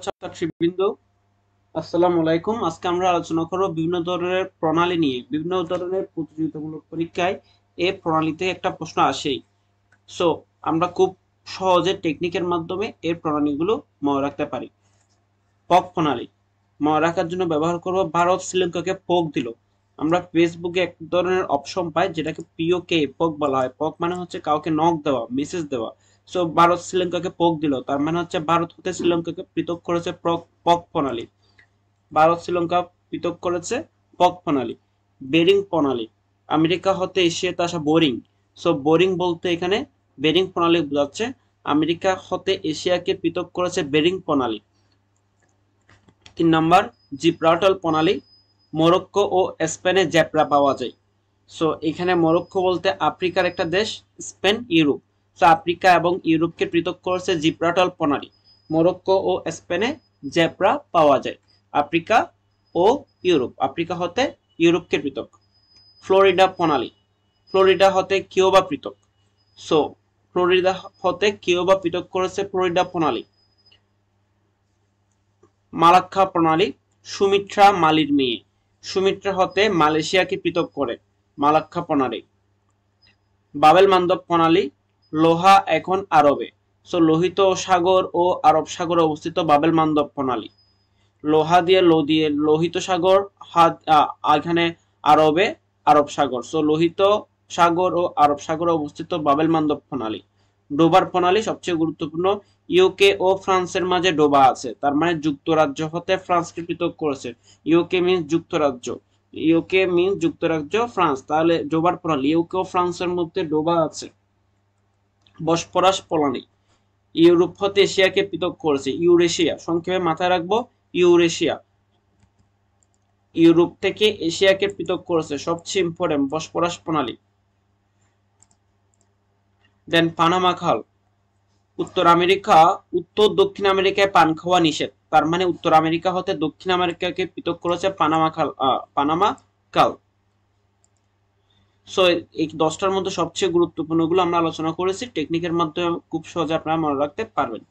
ছাত্রবৃন্দ, আসসালামু আলাইকুম। আজকে আমরা আলোচনা করব বিভিন্ন ধরনের প্রণালী নিয়ে। বিভিন্ন ধরনের প্রতিযোগিতামূলক পরীক্ষায় এই প্রণালীতে একটা প্রশ্ন আসেই। সো আমরা খুব সহজে টেকনিকের মাধ্যমে এই প্রণালীগুলো মনে রাখতে পারি। পক প্রণালী মনে রাখার জন্য ব্যবহার করব ভারত শ্রীলঙ্কাকে পক দিল। আমরা ফেসবুকে এক ধরনের অপশন পাই যেটাকে পিওকে পক বলা হয়। পক মানে হচ্ছে কাউকে নক দেওয়া, মেসেজ দেওয়া। সো ভারত শ্রীলঙ্কাকে পক দিল, তার মানে হচ্ছে ভারত হতে শ্রীলঙ্কাকে পৃথক করেছে পক প্রণালী। ভারত শ্রীলঙ্কা পৃথক করেছে পক প্রণালী। বেরিং প্রণালী আমেরিকা হতে এশিয়াতে আসা বোরিং। সো বোরিং বলতে এখানে বেরিং প্রণালী বোঝাচ্ছে। আমেরিকা হতে এশিয়াকে পৃথক করেছে বেরিং প্রণালী। 3 নাম্বার জিব্রাল্টার প্রণালী। মরক্কো ও স্পেনে জেব্রা পাওয়া যায়। সো এখানে মরক্কো বলতে আফ্রিকার একটা দেশ, স্পেন ইউরোপ। সো আফ্রিকা এবং ইউরোপকে পৃথক করেছে জিব্রাল্টার প্রণালী। মরক্কো ও স্পেনে জেব্রা পাওয়া যায়। আফ্রিকা ও ইউরোপ, আফ্রিকা হতে ইউরোপকে পৃথক। ফ্লোরিডা প্রণালী ফ্লোরিডা হতে কিউবা পৃথক। সো ফ্লোরিডা হতে কিউবা পৃথক করেছে ফ্লোরিডা প্রণালী। মালাক্কা প্রণালী সুমিত্রা মালির মেয়ে। সুমিত্রা হতে মালয়েশিয়াকে পৃথক করে মালাক্কা প্রণালী। বাবেল মান্দব প্রণালী লোহা এখন আরবে। সো লোহিত সাগর ও আরব সাগরে অবস্থিত বাবেল মান্দব প্রণালী। লোহা দিয়ে লোহিত সাগর, এখানে আরবে আরব সাগর। সো লোহিত সাগর ও আরব সাগরে অবস্থিত বাবেল মান্দব প্রণালী। ডোবার প্রণালী সবচেয়ে গুরুত্বপূর্ণ। ইউকে ও ফ্রান্সের মাঝে ডোবা আছে, তার মানে যুক্তরাজ্য হতে ফ্রান্সকে পৃথক করেছে। ইউকে মিন্স যুক্তরাজ্য, ইউকে মিন্স যুক্তরাজ্য, ফ্রান্স, তাহলে ডোবার প্রণালী ইউকে ও ফ্রান্সের মধ্যে ডোবা আছে। বসপরাস প্রণালী ইউরোপ হতে এশিয়াকে পৃথক করেছে ইউরেশিয়া, সংক্ষেপে মাথায় রাখবো ইউরেশিয়া। ইউরোপ থেকে এশিয়াকে পৃথক করেছে, সবচেয়ে ইম্পর্টেন্ট বসপরাস প্রণালী। দেন পানামা খাল উত্তর দক্ষিণ আমেরিকায় পান খাওয়া নিষেধ, তার মানে উত্তর আমেরিকা হতে দক্ষিণ আমেরিকাকে পৃথক করেছে পানামা খাল। সো এই 10টার মধ্যে সবচেয়ে গুরুত্বপূর্ণ গুলো আমরা আলোচনা করেছি। টেকনিকের মাধ্যমে খুব সহজে আপনারা মনে রাখতে পারবেন।